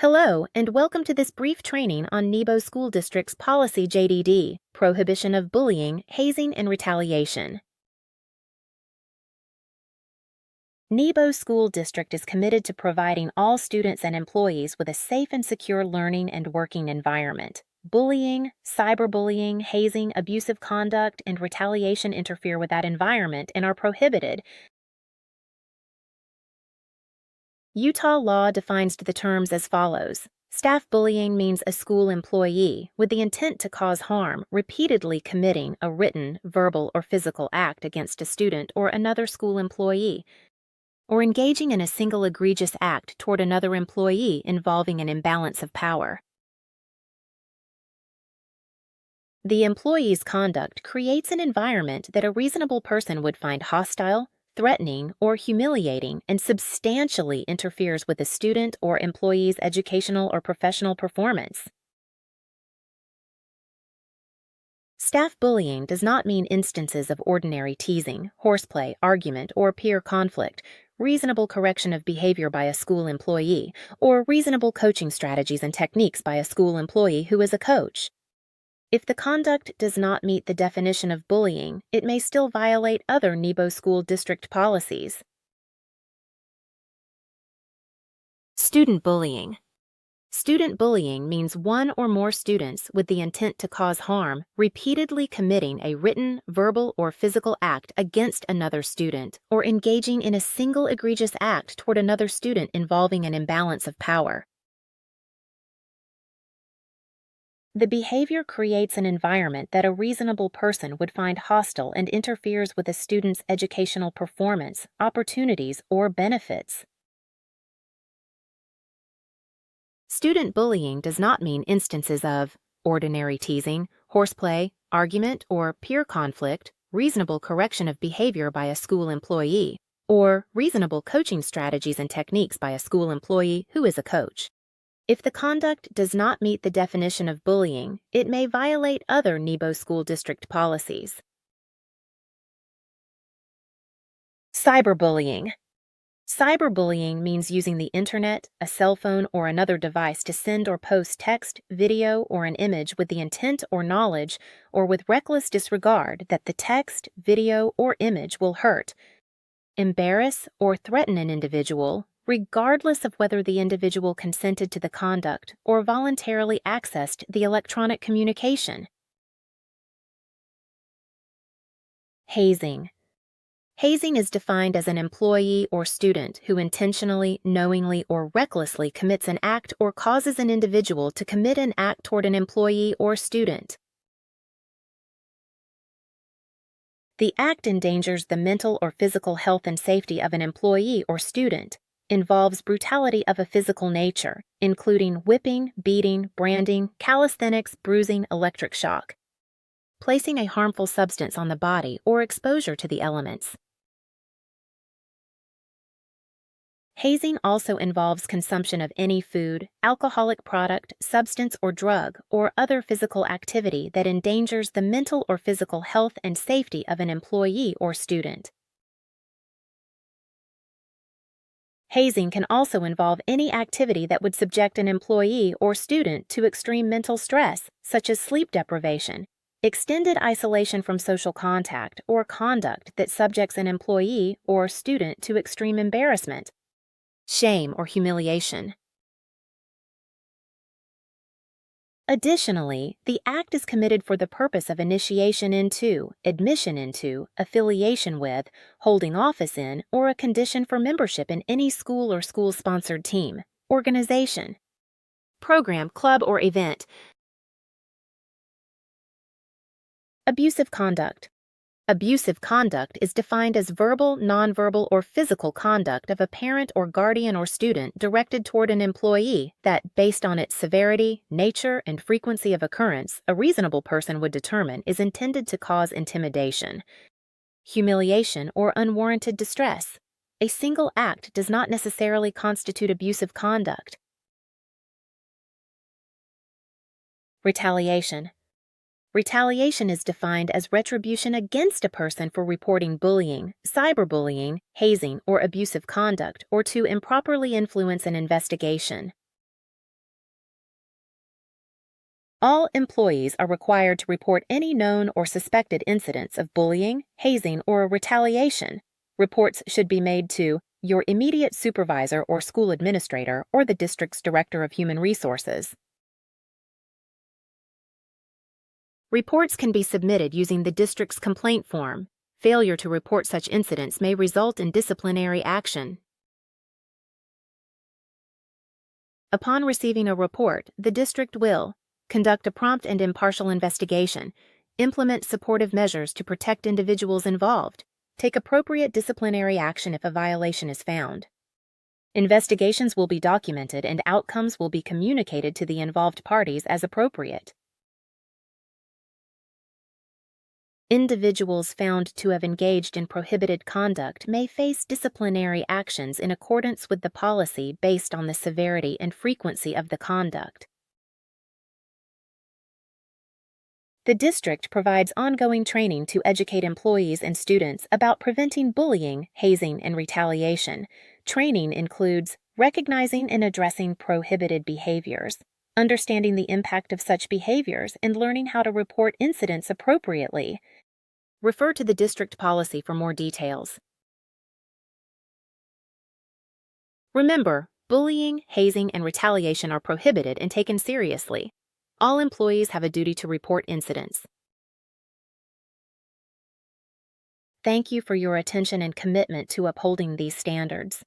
Hello, and welcome to this brief training on Nebo School District's Policy JDD, Prohibition of Bullying, Hazing, and Retaliation. Nebo School District is committed to providing all students and employees with a safe and secure learning and working environment. Bullying, cyberbullying, hazing, abusive conduct, and retaliation interfere with that environment and are prohibited. Utah law defines the terms as follows. Staff bullying means a school employee, with the intent to cause harm, repeatedly committing a written, verbal, or physical act against a student or another school employee, or engaging in a single egregious act toward another employee involving an imbalance of power. The employee's conduct creates an environment that a reasonable person would find hostile, threatening, or humiliating, and substantially interferes with the student or employee's educational or professional performance. Staff bullying does not mean instances of ordinary teasing, horseplay, argument, or peer conflict, reasonable correction of behavior by a school employee, or reasonable coaching strategies and techniques by a school employee who is a coach. If the conduct does not meet the definition of bullying, it may still violate other Nebo School District policies. Student bullying. Student bullying means one or more students with the intent to cause harm repeatedly committing a written, verbal, or physical act against another student or engaging in a single egregious act toward another student involving an imbalance of power. The behavior creates an environment that a reasonable person would find hostile and interferes with a student's educational performance, opportunities, or benefits. Student bullying does not mean instances of ordinary teasing, horseplay, argument, or peer conflict, reasonable correction of behavior by a school employee, or reasonable coaching strategies and techniques by a school employee who is a coach. If the conduct does not meet the definition of bullying, it may violate other Nebo School District policies. Cyberbullying. Cyberbullying means using the internet, a cell phone, or another device to send or post text, video, or an image with the intent or knowledge, or with reckless disregard that the text, video, or image will hurt, embarrass, or threaten an individual, regardless of whether the individual consented to the conduct or voluntarily accessed the electronic communication. Hazing. Hazing is defined as an employee or student who intentionally, knowingly, or recklessly commits an act or causes an individual to commit an act toward an employee or student. The act endangers the mental or physical health and safety of an employee or student, involves brutality of a physical nature, including whipping, beating, branding, calisthenics, bruising, electric shock, placing a harmful substance on the body, or exposure to the elements. Hazing also involves consumption of any food, alcoholic product, substance or drug, or other physical activity that endangers the mental or physical health and safety of an employee or student. Hazing can also involve any activity that would subject an employee or student to extreme mental stress, such as sleep deprivation, extended isolation from social contact, or conduct that subjects an employee or student to extreme embarrassment, shame, or humiliation. Additionally, the act is committed for the purpose of initiation into, admission into, affiliation with, holding office in, or a condition for membership in any school or school-sponsored team, organization, program, club, or event. Abusive conduct. Abusive conduct is defined as verbal, nonverbal, or physical conduct of a parent or guardian or student directed toward an employee that, based on its severity, nature, and frequency of occurrence, a reasonable person would determine is intended to cause intimidation, humiliation, or unwarranted distress. A single act does not necessarily constitute abusive conduct. Retaliation. Retaliation is defined as retribution against a person for reporting bullying, cyberbullying, hazing, or abusive conduct, or to improperly influence an investigation. All employees are required to report any known or suspected incidents of bullying, hazing, or retaliation. Reports should be made to your immediate supervisor or school administrator or the district's director of human resources. Reports can be submitted using the district's complaint form. Failure to report such incidents may result in disciplinary action. Upon receiving a report, the district will conduct a prompt and impartial investigation, implement supportive measures to protect individuals involved, take appropriate disciplinary action if a violation is found. Investigations will be documented and outcomes will be communicated to the involved parties as appropriate. Individuals found to have engaged in prohibited conduct may face disciplinary actions in accordance with the policy based on the severity and frequency of the conduct. The district provides ongoing training to educate employees and students about preventing bullying, hazing, and retaliation. Training includes recognizing and addressing prohibited behaviors, understanding the impact of such behaviors, and learning how to report incidents appropriately. Refer to the district policy for more details. Remember, bullying, hazing, and retaliation are prohibited and taken seriously. All employees have a duty to report incidents. Thank you for your attention and commitment to upholding these standards.